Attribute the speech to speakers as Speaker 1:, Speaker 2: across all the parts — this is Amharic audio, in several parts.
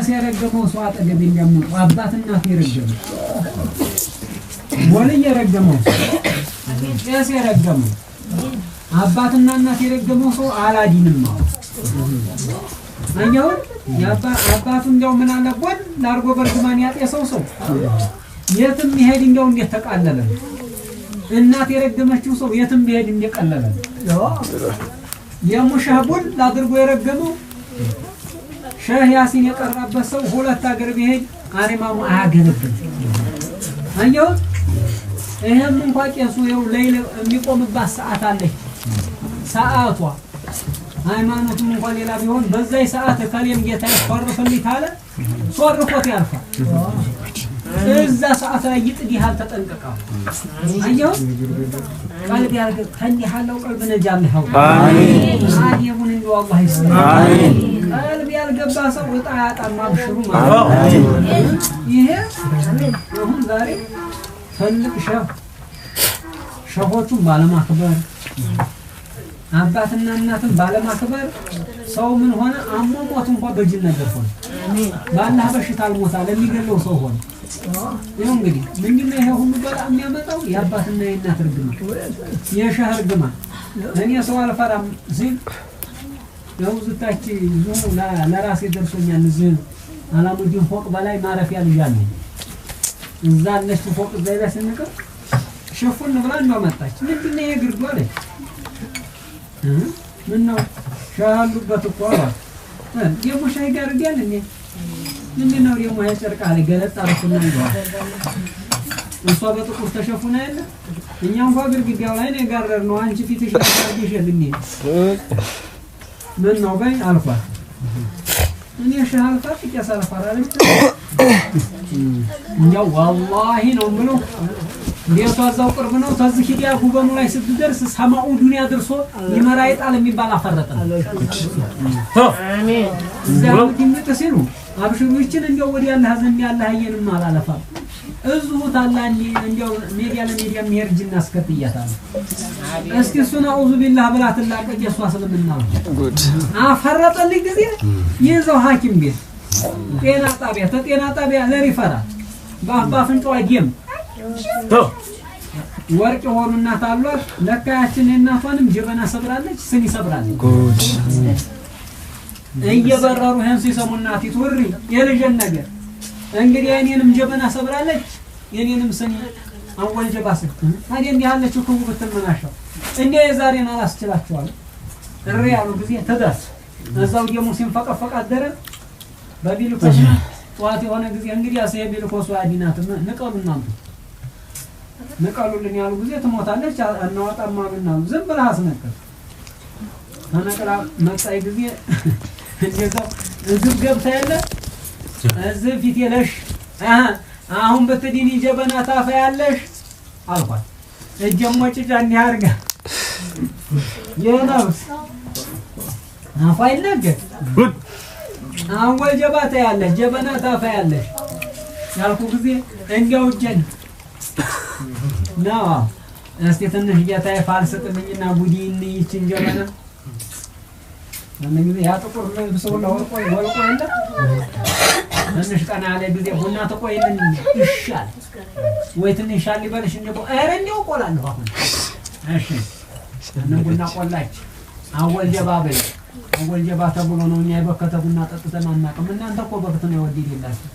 Speaker 1: ሲያረገመው ሰው አጠገብ የሚያምኑ አባትና ሲረገመው ወልይ የረገመው ሲያረገመው አባትና እናት የረገመው ሰው አላዲንም ነው አየው አባቱ እንደው ምን አለበት ላርጎ በርግማን ያጤሰው ሰው የትም ይሄድ እንደው እንደተቃለለ እናት የረገመችው ሰው የትም ቢሄድ እንደቀለለ የሙሻቡን ላድርጎ የረገመው ሸህ ያሲን የቀረበ ሰው ሁለት አገር ቢሄድ አሪማሙ አያገለብም አየው ይሄም እንኳን ቄሱ ይው ለይለ የሚቆምባት ሰዓት አለች ሰዓቷ ሃይማኖቱም እንኳን ሌላ ቢሆን በዛይ ሰዓት ከሌም ጌታ ይፈርፈልኝ ታለ ሶርፎት ያልፋል እዛ ሰዓት ላይ ይጥዲሃል ተጠንቀቀው አየው ቀልብ ያርግ ከንዲ ያለው ቀልብ ነጃለህ አሜን አዲቡን እንደው አላህ ይስጥህ አሜን ቀልብ ያልገባ ሰው ወጣ ያጣም አብሽሩ ማለት ይሄ አሁን ዛሬ ትልቅ ሸሆቹን ባለማክበር አባትና እናትን ባለማክበር ሰው ምን ሆነ አሞሞት እንኳን በጅል ነገር ሆነ አሜን ባላህ በሽታ አልሞታ ለሚገለው ሰው ሆነ ይሄው እንግዲህ ምንድነው ይሄ ሁሉ በላ የሚያመጣው የአባትና የእናት ርግማ የሸህ ርግማ እኔ ሰው አልፈራም ሲል ያው ዝታች ዙ ለራሴ ደርሶኛል እዚህ አላሙዲን ፎቅ በላይ ማረፊያ ልጅ እዛ ለሽ ፎቅ ዘይላ ስንቀር ሸፉን ብላ ነው መጣች ምንድነው ይሄ ግርዶ አለ ምን ነው ሻሉበት እኮ አለ የሙሻይ ጋር ዲያል እኔ ምንድነው የሙሻይ ጨርቃ ላይ ገለጣ አርኩና ነው እሷ በጥቁር ተሸፉና ያለ እኛም እንኳን ግርግዳው ላይ ነው ጋር ነው አንቺ ፊትሽ ታርጊሽ ልኝ ምን ነው ባይ አልኳት እኔ ሻል ካፍ ይያሳልፋራለች ያው والله ነው ምኑ ዲያው ታዛው ቅርብ ነው ታዝህ ሂዲያ ጉበኑ ላይ ስትደርስ ሰማኡ ዱንያ ደርሶ ይመራ ይጣል የሚባል አፈረጠ አሜን ዘው ትምጥሲሉ አብሽሩችን እንደው ወዲያ አላህ ዘንድ ያለ ሀየንም አላለፋ እዙ ታላኒ እንደው ሚዲያ ለሚዲያ የሚሄርጅና አስከትያታል እስኪ ሱና አውዙ ቢላህ ብላት ላቀየ እሷ ስለምናው ጉድ አፈረጠልኝ ጊዜ ይዘው ሐኪም ቤት ጤና ጣቢያ ለሪፈራ ባፍንጫው አይዲም ወርቅ ሆኑና ታሏት ለካያችን እናቷንም ጀበና ሰብራለች ስኒ ሰብራለች ጉድ እየበረሩ ሄን ሲሰሙና ፊትወሪ የልጅን ነገር እንግዲህ እኔንም ጀበና ሰብራለች የኔንም ስኒ አወል ጀባስ ታዲያ እንዲህ ያለችው ኩቡ በተመናሻው እንዴ የዛሬን አላስችላቸዋል እሪያሉ ጊዜ ተዳስ እዛው የሙስሊም ፈቀፈቀ አደረ በቢልኮስ ጧት የሆነ ጊዜ እንግዲህ አሰየ ቢልኮስ አዲናት ንቀሉና ንቀሉልን ያሉ ጊዜ ትሞታለች አናወጣማ ብናሉ ዝም ብለህ አስነከር ተነቀራ መጣይ ጊዜ እንደዛው እዚህ ገብታ ያለ እዚህ ፊት የለሽ አሁን በትዲኒ ጀበና ታፋ ያለሽ አልኳት እጀሞጭ ጃን ያርጋ የነውስ አፋይለገ ጉድ አሁን ወጀባታ ያለ ጀበና ታፋ ያለሽ ያልኩ ጊዜ እንዲያው ጀን ነው እስቲ ትንሽ ጌታዬ ፋልሰጥልኝና ጉዲን ይችን ጀበና ለምን ያ ጥቁር ልብሰው ለወርቆ እንደ ትንሽ ቀና ያለ ጊዜ ቡና ተቆይልን ይሻል ወይ ትንሽ ሻል ይበልሽ እንደው አረ እንደው ቆላለሁ አሁን እሺ ቡና ቆላች አወል ጀባ ተብሎ ነው እኛ የበከተ ቡና ጠጥተን አናውቅም እናንተ እኮ በከተ ነው ወዲልላችሁ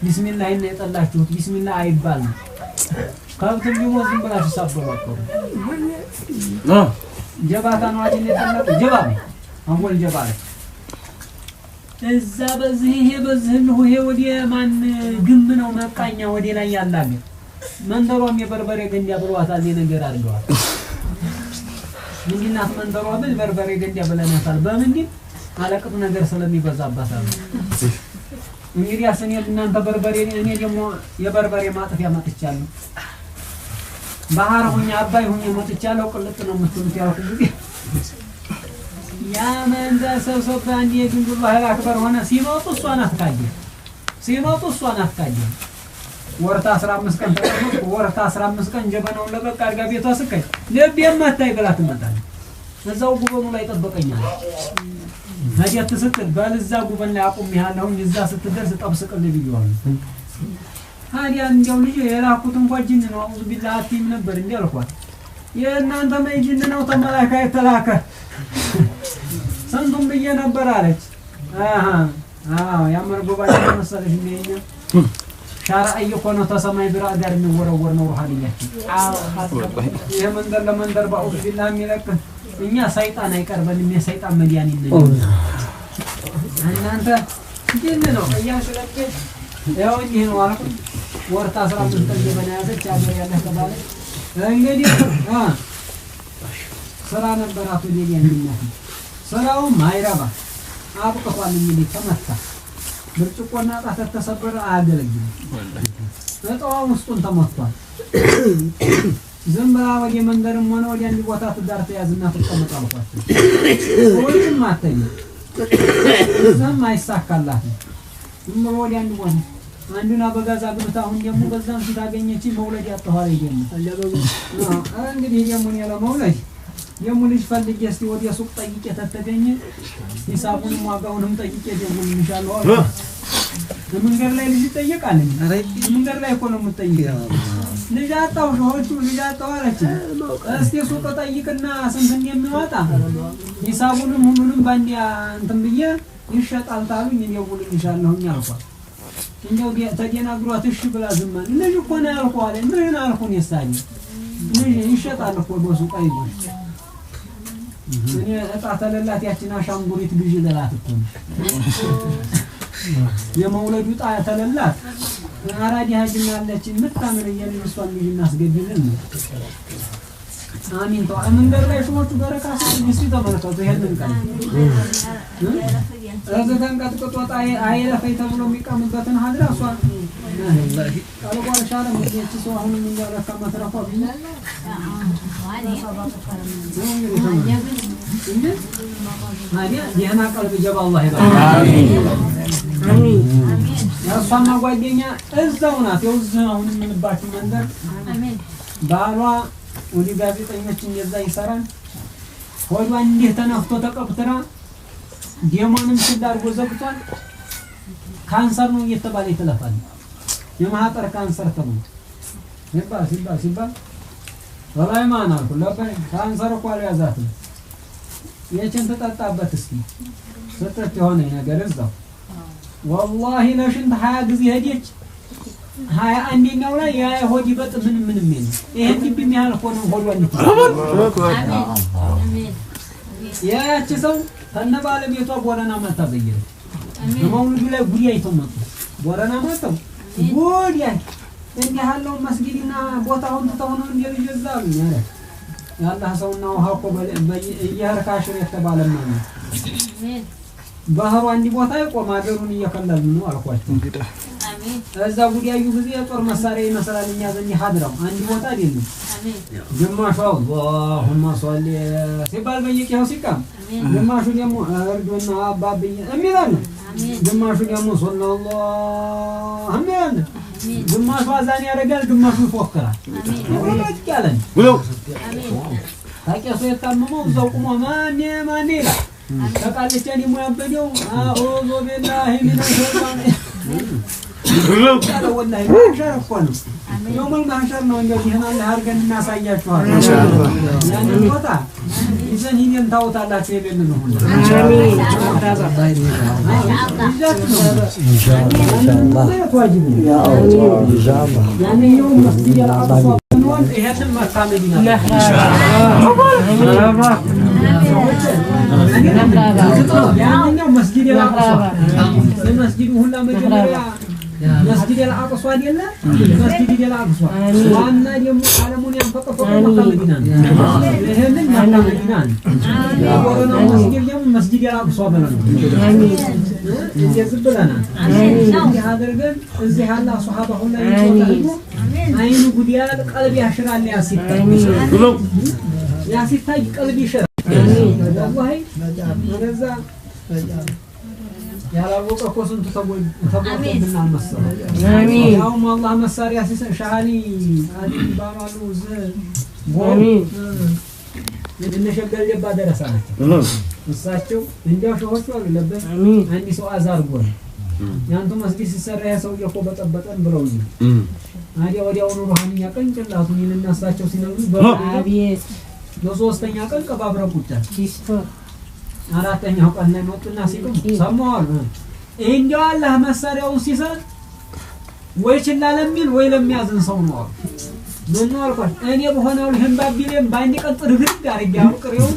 Speaker 1: ቢስሚላህ እና የጠላችሁት ቢስሚላህ አይባል ካብተም ቢሞት ዝም ብላችሁ ሳበባችሁ ጀባታ ነው አይደል የጠላችሁ ጀባብ አወል ጀባለ እዛ በዚህ ነው ይሄ ወዲያ ማን ግንብ ነው መቃኛ ወዲያ ላይ ያላገ መንደሮም የበርበሬ ገንዳ ብሏታል የነገር አድርገዋል ምንድናት መንደሯ በርበሬ ገንዳ ብለናታል በምን አለቅጥ ነገር ስለሚበዛባታል እንግዲህ አሰኔ እናንተ በርበሬ እኔ ደግሞ የበርበሬ ማጥፊያ መጥቻለሁ ባህር ሆኛ አባይ ሆኛ መጥቻለሁ ቅልጥ ነው የምትሉት ያልኩ ጊዜ ያ መንዛ ሰብሰብ አንዴ ግን الله አክበር ሆነ ሲሞቱ እሷ ናት ካየ ወርታ 15 ቀን ተቀመጥ ወርታ 15 ቀን ጀበናውን ለበቃ አድርጋ ቤቷ ስከይ ለብ የማታይ ብላ ትመጣለች እዛው ጉበኑ ላይ ተጠበቀኛል هدي تستر بالزاق وبنا يقوم يهالهم يزا ستدرس طبسق اللي بيجوالو هادي አንዴው ልጅ የላኩት እንኳን ጅን ነው አውዝ ቢላቲ ነበር እንዴ አልኳት የእናንተ ማይጅን ነው ተመላካ የተላከ ሰንቱም በየ ነበር አለች ያመር ጎባጭ መሰለሽ ነኝ ሻራይ የሆነ ተሰማይ ብራ ጋር የሚወረወር ነው ሩሃንያችን የመንደር ለመንደር ባውዝ ቢላህ የሚለቅ እኛ ሰይጣን አይቀርበንም የሰይጣን መዲያን ይነኝ እናንተ ጅን ነው ያሽለከ ያው ይሄ ነው አልኩ ወርታ 15 ቀን የበናያዘች አገር ያለ ተባለ እንግዲህ ስራ ነበር አቶ ዴሊያን እናት ስራው ማይራባ አብቀቷል እንግዲህ ተመታ ብርጭቆና ጣት ተሰበረ አያገለግልም ለጣው ውስጡን ተመቷል ዝምብላ ወደ መንደርም ሆነ ወደ አንድ ቦታ ትዳር ተያዝና ተቀመጣልኳቸው ወይም ማተኝ ዘም አይሳካላት ምን ወደ አንድ ቦታ አንዱና በጋዛ ግብታ አሁን ደግሞ በዛም ሲታገኘች መውለድ ያጣኋለ ይገኝ እንግዲህ ደግሞ ያለ መውለድ የሙልጅ ፈልጌ እስቲ ወደ ሱቅ ጠይቄ ተተገኘ ሂሳቡን ዋጋውንም ጠይቄ ደግሞ እንሻለው መንገር ላይ ልጅ ጠይቃለኝ መንገር ላይ እኮ ነው የምትጠይቀው ልጅ አጣው ሾቹ ልጅ አጣው አለች እስቲ ሱቅ ጠይቅና ስንት እንደሚወጣ ሂሳቡንም ሁሉንም ባንዲያ እንትን ብዬ ይሸጣል ታሉኝ እኔው ልንሻለሁኝ አልኳት እንደው ተደናግሯት እሺ ብላ ዝማን ልጅ እኮ ነው ያልኳለ ምን አልኩኝ ይሳኝ ልጅ ይሸጣል እኮ በሱቅ አይዞሽ እኔ እጣተለላት ያቺን አሻንጉሊት ግዢ ለላት እኮ የመውለዱ ጣተለላት አራዲ ሀጅና አለች ምታምን የልጅሷን ልጅ እናስገድልን አሚን ተው መንገር ላይ ሾቹ በረካስ እስቲ ተመልከቱ ይሄንን ቃል ረዘተን ቀጥቅጦ አይለፈይ ተብሎ የሚቀምበትን ሀድራ እሷ ወላሂ ቃልቋል ሻለ ምንጭ ሰው አሁን ምን ያለካ መትረፋ ቢና ማዲያ የና ቀልብ ጀባ አላህ ይባርክ አሚን አሚን ያሷማ ጓደኛ እዛው ናት የውዝህ አሁን ምንባችሁ መንደር አሚን ባሏ ወዲ ጋዜጠኞችን የዛ ይሰራል ሆዷ እንዴት ተነፍቶ ተቀብጥራ ዲያማንም ሲዳርጎ ዘግቷል ካንሰር ነው እየተባለ ይተላፋል የማህፀን ካንሰር ተብሎ ሲባል ወላሂ ማን አልኩ ለበይ ካንሰር እኮ ያዛት የችን ተጣጣበት እስቲ ሰጠት የሆነ ነገር እዛው والله ለሽንት 20 ጊዜ ሄደች 21ኛው ላይ ያ ሆዲ በጥ ምን የለም ይሄን ግቢ የሚያህል ሆኖ ሆዷን አሜን ያቺ ሰው ከነ ባለቤቷ ቦረና መጣ በየረ በመውልዱ ላይ ጉዲ አይተመጡ ቦረና መጣው ጉዲ እንዴ ያለው መስጊድና ቦታውን ተተሆነ እንደይዘዛሉ ያላህ ሰውና ውሃው በየርካሽር የተባለና አሜን ባህሩ አንዲ ቦታ ይቆም አገሩን እየከለሉ ነው አልኳቸው እንግዲህ አሜን እዛ ጉዲያዩ ጊዜ ጦር መሳሪያ ይመስላልኛ ዘንዲ ሀድራው አንዲ ቦታ አይደለም አሜን ግማሹ اللهم صل ሲባል በየቂያው ሲቃም ግማሹ ደግሞ እርዱና አባብኝ እሚላል አሜን ግማሹ ደግሞ ሰለላሁ አሜን ግማሹ አዛን ያረጋል ግማሹ ይፎክራል አሜን ወላጅ ያለን ብለው አሜን ታቂያሱ የታመመው እዛው ቆሞ ማን ይላል ተቃለቸኝ ሙያበደው አኡዙ ቢላሂ ሚነሽ ሸይጣን ወላሂ ወላሂ ማሻረፈን የውመል ማሻር ነው እንደዚህ አላህ አርገን እናሳያችኋል ኢንሻአላህ ያንን ቦታ ይዘን ይሄን ታውታላችሁ የበል ነው አሜን ኢንሻአላህ ዋጅብ ያ አላህ ኢንሻአላህ ያንን የውም መስጂድ አልአቅሷ ነው ይሄን መካመዲና ኢንሻአላህ ያኛው መስጊድ ያላቀሷ መስጊዱ ሁላ መጀመሪያ መስጊድ ያላቀሷ አይደለ መስጊድ ያላቀሷ ዋና ደግሞ ዓለሙን ያንፈቀፈቀ መካመዲና ይሄንን መካመዲና ወረና መስጊድ ደግሞ መስጊድ ያላቀሷ በለው አሜን ይዘብለና አሜን ያደርገን እዚህ ያለ ሱሐባ ሁላ ይወጣሉ አይኑ ጉዲያ ቀልብ ያሽራል ያሲታይ ቀልብ ይሽራል والله هذا يا رب كوسن تتبون بنا المسار امين يوم الله مسار يا سيس شعالي هذه بارالوز امين يدنا شغل يبا درسانه እሳቸው እንዲያው ሸሆቹ አለበት አንዲ ሰው አዛርጎ ያንቱ መስጊድ ሲሰራ ያሰው የቆበጠበጠን ብለው ነው አዲያ ወዲያውኑ ሩሃንያ ቀንጭላቱን ይነሳቸው ሲነግሩ በአቤት በሶስተኛ ቀን ቀባብረው ቁጫል ሲስቶ አራተኛው ቀን ላይ መጡና ሲቆም ሰማዋል እንዲያው አላህ መሳሪያውን ሲሰጥ ወይ ችላ ለሚል ወይ ለሚያዝን ሰው ነው ምን ነው አልኳት እኔ በሆነው ይሄን ባቢሌም ባንዲ ቀን ጥርግድ አርግ ያውቅሬው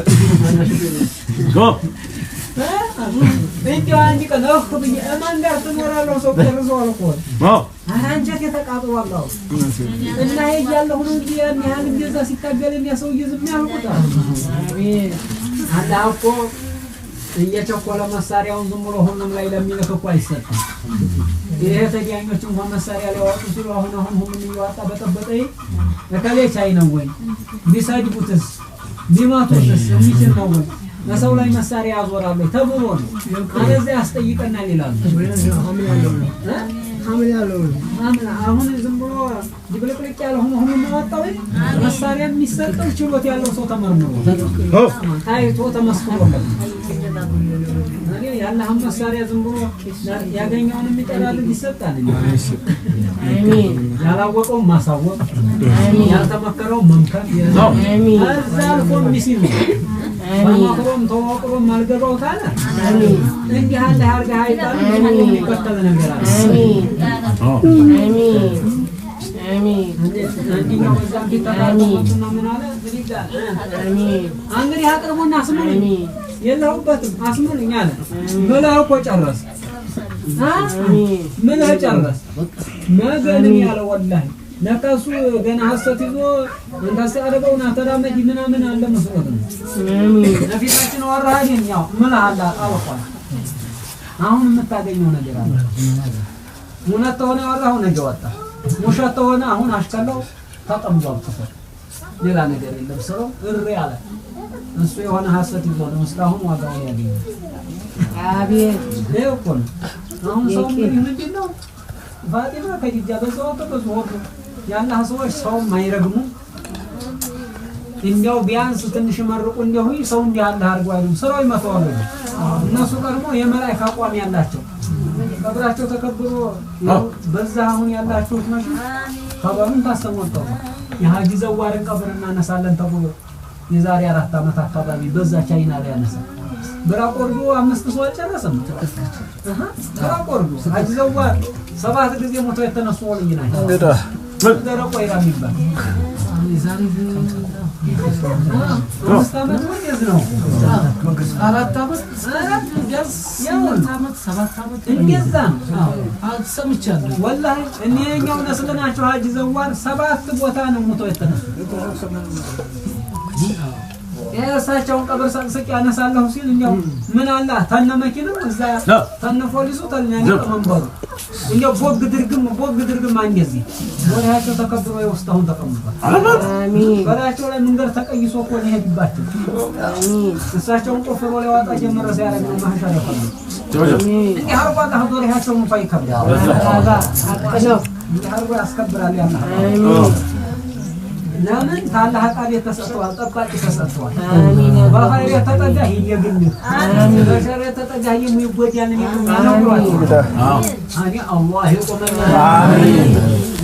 Speaker 1: እንዲያው አንዲ ቀን አخ ብዬ እማን ጋር ትኖራለህ ሰው ተርዘው አልኳት አራንጀት የተቃጥሏል እና ይያለሁ ነው እንጂ ያን ያህል እንደዛ ሲታገል ያሰው ይዝም ያልኩት አቤት አላህኮ እየቸኮለ መሳሪያውን ዝም ብሎ ሁሉም ላይ ለሚልክ እኮ አይሰጥም ይሄ ተዲያኞች እንኳን መሳሪያ ሊያወጡ ሲሉ አሁን ሁሉም ይዋጣ በጠበጠይ ለካሌ ቻይ ነው ወይ ቢሳድቡትስ ቢማቱትስ የሚችል ነው ወይ ለሰው ላይ መሳሪያ ያዞራሉ ተብሎ ነው አለዚህ ያስጠይቀናል ይላሉ አምን ያለው አሁን ዝም ብሎ ዲብልቅልቅ ያለው ሁሉም ማወጣው መሳሪያ የሚሰጠው ችሎት ያለው ሰው ተመርምሮ ታይቶ ተመስክሮለት ያለ መሳሪያ ዝም ብሎ ያገኘውን የሚጠላል ይሰጣል አሜን ያላወቀው ማሳወቅ አሜን ያልተመከረው መምከር አሜን አዛልኩም ቢሲም አማክሮም ተወቅሮም አልገባው ታለ አሜን እንዲህ አለ አርጋ አይጣል የሚከተል ነገር አለ አሜን አሜን አሜን አንዲኛው በዛም ቢታጣጣውና ምን አለ ዝሪጋል አሜን አንግዲህ አቅርቦና አስመኝ አሜን የለውበትም አስመኝ አለ መላው እኮ ጨረስ አሜን መላው ጨረስ ማገንም ያለ ወላሂ ነካሱ ገና ሐሰት ይዞ እንደዛ አደረገውና ተራመጂ ምናምን አለ መስሎት ነው አሜን ነፊታችን ወራሃዲን ያው መላሃላ አልቋል አሁን የምታገኘው ነገር አለ ሙናት ሆነ ወራው ነገ ወጣ ሙሻት ሆነ አሁን አሽከለው ተጠምዷል ተፈ ሌላ ነገር የለም ሰው እሪ ያለ እሱ የሆነ ሐሰት ይዞ ነው እስካሁን ዋጋውን ያገኛል አቤት ለቆን አሁን ሰው ምንድነው ባዲና ከዲጃ በዛው ተበዝወው ያላህ ሰዎች ሰው ማይረግሙ እንዲያው ቢያንስ ትንሽ መርቁ እንዲያው ሰው እንዲያለ አርጓ አይደለም ስራው ይመጣዋል እነሱ ቀርሞ የመላእክት አቋም ያላቸው ቀብራቸው ተከብሮ በዛ አሁን ያላችሁ ማለት ከበሩን ታስተምሩታው የሐጂ ዘዋርን ቀብርና እናሳለን ተብሎ የዛሬ 4 አመት አካባቢ በዛ ቻይና ላይ ያነሳ ብራቆርዶ 5 ሰው አልጨረሰም ብራቆርዶ ሐጂ ዘዋር 7 ጊዜ ሞቶ የተነሱ ወልኝና ደረቆ ይራሚባል ዛሬ አስተማመት ወይስ ነው 4 አመት ቢያንስ 7 አመት እንደዛ አልሰምቻለሁ ወላሂ እኔኛው ነስለናቸው ሐጂ ዘዋር 7 ቦታ ነው ሞቶ የተነሱ የእሳቸውን ቀብር ሰንስቅ ያነሳለሁ ሲል እንዲያው ምን አለ ታነ መኪናው እዛ ታነ ፖሊሱ ታኛኝ ተመንበሩ እንዲያው ቦግ ድርግም አንገዚህ ወራቸው ተከብሮ ይወስታውን ተቀምጧል አሜን ወራቸው ላይ መንገር ተቀይሶ እኮ ይሄድባቸው አሜን እሳቸውን ቆፍሮ ሊያወጣ ጀመረ ሲያረግ ነው ማህሻ ያፈሉ አሜን እንዲህ አርባታ ሀዶሪያቸው ሙፋይ ከብዳው አዛ አቀለው እንዲህ አርባ ያስከብራል ያላ አሜን ለምን ታላህ ቃል የተሰጠው ጠባቂ ተሰጥቷል አሜን በኸይር ተጠጋ ይየግኝ አሜን በሸር ተጠጋ የሚጎዳን የሚያነግሯል አሜን አላህ ይቆመና አሜን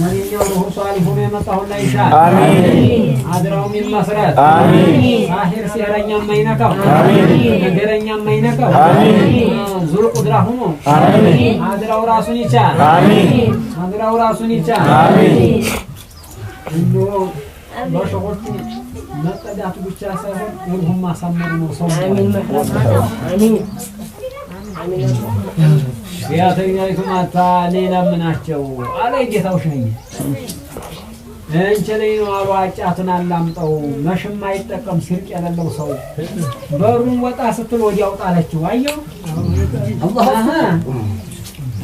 Speaker 1: ወዲያው ነው ሷሊሁ የመጣው ላይ ይሻል አሜን አድራው መስራት አሜን ሳሂር ሲራኛ ማይነካው አሜን ነገረኛ ማይነካው አሜን ዙር ቁድራ ሆኖ አሜን አድራው ራሱን ይቻል አሜን አድራው ራሱን ይቻል አሜን እንዶ ባሽሆቹ መጠዳቱ ብቻ ሳይሆን ሁሉም ማሳመር ነው ሰው አሜን አሜን አሜን ያተኛይቱ ማታ ሌላ ምናቸው አለ ጌታው ሸኝ እንቸለይ ነው አዋጫቱን አላምጠው መሽም አይጠቀም ሲርቅ ያለው ሰው በሩን ወጣ ስትል ወዲያው ጣለችው አየው አላህ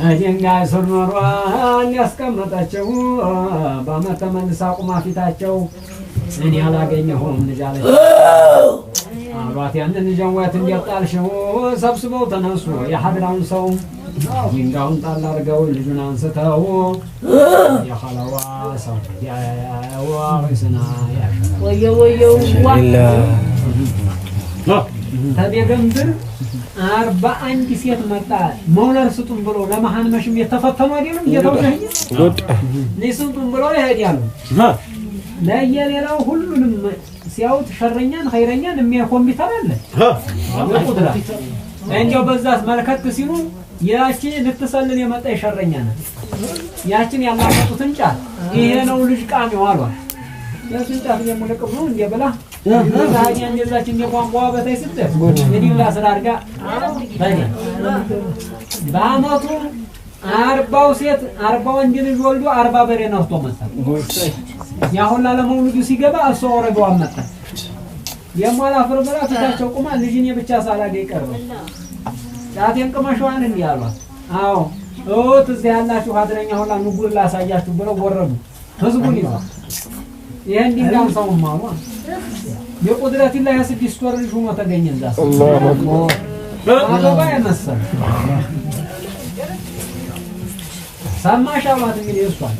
Speaker 1: አጀንጋ ሰርኖሯን ያስቀመጣቸው በአመተ መልሳ ቁማ ፊታቸው እኔ አላገኘሁም ልጃለች አባቴ ያንን ጀዋት እንዲያጣልሽው ሰብስበው ተነሱ የሐድራውን ሰው ድንጋዩን ጣል አድርገው ልጁን አንስተው የኸለዋ ሰው ያዋ ወይስና ያሸ ወየው ተቤገምድር 41 ሴት መጣ መውለድ ስጡን ብሎ ለመሃን መሽም የተፈተኑ አይደለም እየተውሸኝ ለስጡን ብሎ ይሄዳሉ ለየሌላው ሁሉንም ሲያውት ሸረኛን ኸይረኛን የሚያኮምቢተር አለ ወቁድራ እንዴው በዛስ መልከት ሲሉ ያቺ ልትሰልን የመጣ ሸረኛ ናት ያቺን ያላመጡትን ጫት ይሄ ነው ልጅ ቃሚው አሏል ያቺን ጫት የሞለቀው ነው እንደበላ ዛኛ እንደዛች እንደቋንቋ በታይ ስትል የዲላ ስራርጋ ባይ ባማቱ 40 ሴት 40 ወንድ ልጅ ወልዶ 40 በሬ ነፍቶ መጣ ያሁን ለመውለዱ ሲገባ እሱ ወረደው አመጣ የማላ ፍርብራ ተታቸው ቁማ ልጅን የብቻ ሳላገኝ ቀርበ ጫቴን ቅመሽዋን እንዲያሏት አዎ እዚህ ያላችሁ ሀድረኛ ሁላ ንጉር ላሳያችሁ ብለው ወረዱ ህዝቡን ይዘው ይሄን ዲንጋን ሰው ማማ የቁድረት ኢላህ 6 ወር ልጅ ሆኖ ተገኘ እንዳስ አላህ አባባ ያመሰል ሰማሻዋት እንግዲህ እሷን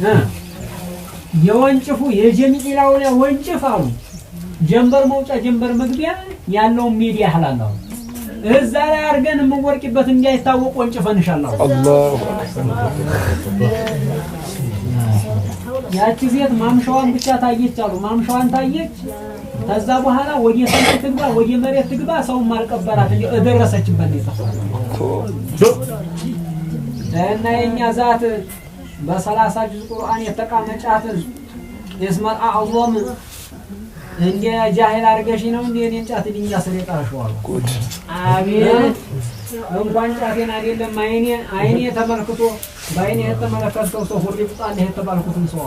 Speaker 1: የወንጭፉ የጀሚላው ላይ ወንጭፍ አሉ ጀንበር መውጫ ጀንበር መግቢያ ያለው ሚዲያ ሐላላው እዛ ላይ አርገን የምንወርቅበት እንዳይታወቅ ወንጭፈንሻለሁ አላሁ ያቺ ሴት ማምሻዋን ብቻ ታየች አሉ ማምሻዋን ታየች ከዛ በኋላ ወደ ሰማይ ትግባ ወደ መሬት ትግባ ሰው ማልቀበራት እደረሰችበት እና የኛ ዛት በ30 ጁዝ ቁርአን የተቃመጫት እስማል አዕظም እንደ ጃሂል አርገሽ ነው እንደ እኔን ጫት ድንጋ ስለጣሽው አሉ አቤት እንኳን ጫቴን አይደለም አይኔ ተመልክቶ ባይኔ የተመለከተው ሰው ሁሉ ይጣል የተባልኩትን ሰው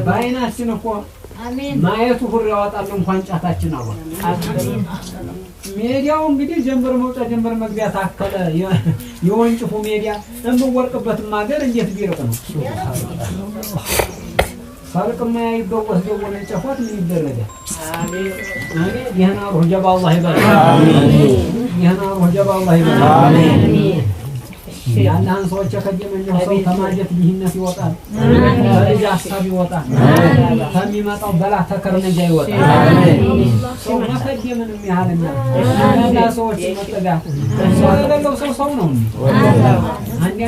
Speaker 1: ባይናችን እኮ አሜን ማየቱ ሁሉ ያወጣል እንኳን ጫታችን አሉ ሜዲያው እንግዲህ ጀንበር መውጫ ጀንበር መግቢያ ታከለ የወንጭፉ ሜዲያ እንበወርቅበት ማገር እንዴት ቢርቅ ነው ሳልቅማ ይበወስ ደወለ ጫፋት ምን ይደረጋል አሜን አሜን የና روح جب الله ይባርክ አሜን የና روح جب الله ይባርክ አሜን ያላን ሰዎች ከጀመኛው ሰው ተማጀት ቢህነት ይወጣል አሜን ያሳብ ይወጣል ከሚመጣው በላ ተከርነጃ ይወጣል አሜን ሰው ማከጀምን የሚያህልና እና ሰዎች መጠጋት ሰው ያለው ሰው ነው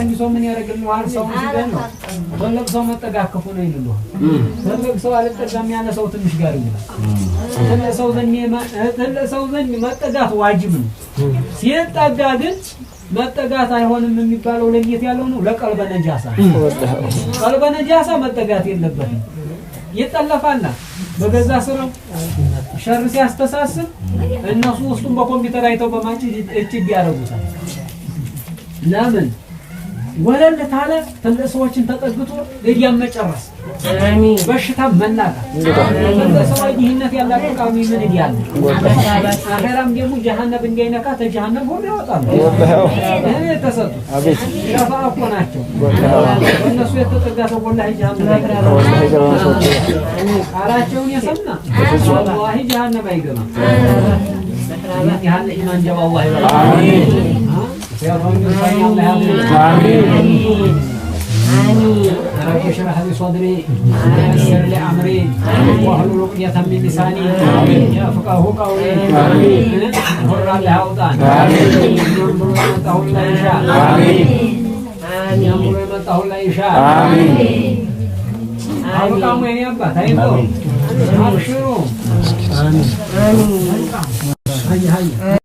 Speaker 1: አንድ ሰው ምን ያደርግልዋል ሰው ሲገኝ ነው ወለብ ሰው መጠጋከፉ ነው ይልሉ ወለብ ሰው አልጠጋም ያለ ሰው ትንሽ ጋር ይላል ሰው ዘንድ መጠጋት ዋጅብ ነው ሲጠጋ ግን መጠጋት አይሆንም የሚባለው ለየት ያለው ነው ለቀልበ ነጃሳ ቀልበ ነጃሳ መጠጋት የለበትም ይጠለፋልና በገዛ ስራው ሸር ሲያስተሳስብ እነሱ ውስጡን በኮምፒውተር አይተው በማጭ እቺ ያደርጉታል ለምን ወለል ታለ ተለሰዎችን ተጠግቶ ለዲያም መጨረስ አሜን በሽታ መናጋ ተለሰው ይህነት ያላቀቃሚ ምን ይያል አኸራም ደግሞ ጀሃነም እንደይነካ ተጀሃነም ሁሉ ያወጣል እኔ ተሰጡ አቤት ያፋቁ ናቸው እነሱ የተጠጋተው ወላሂ ጀሃነም አራቸውን የሰማ ወላሂ ጀሃነም አይገባ ያን ኢማን ጀባ አላህ ይባርክ አሜን يا رب يسعدنا الله آمين آمين رب اشرح لي صدري ويسر لي أمري واحلل عقدة من لساني يفقهوا قولي آمين حر الهوطان آمين ينظر من طهو لا يشاء آمين ينظر من طهو لا يشاء آمين أبقى يا أبا تايبو أبشروا آمين هيا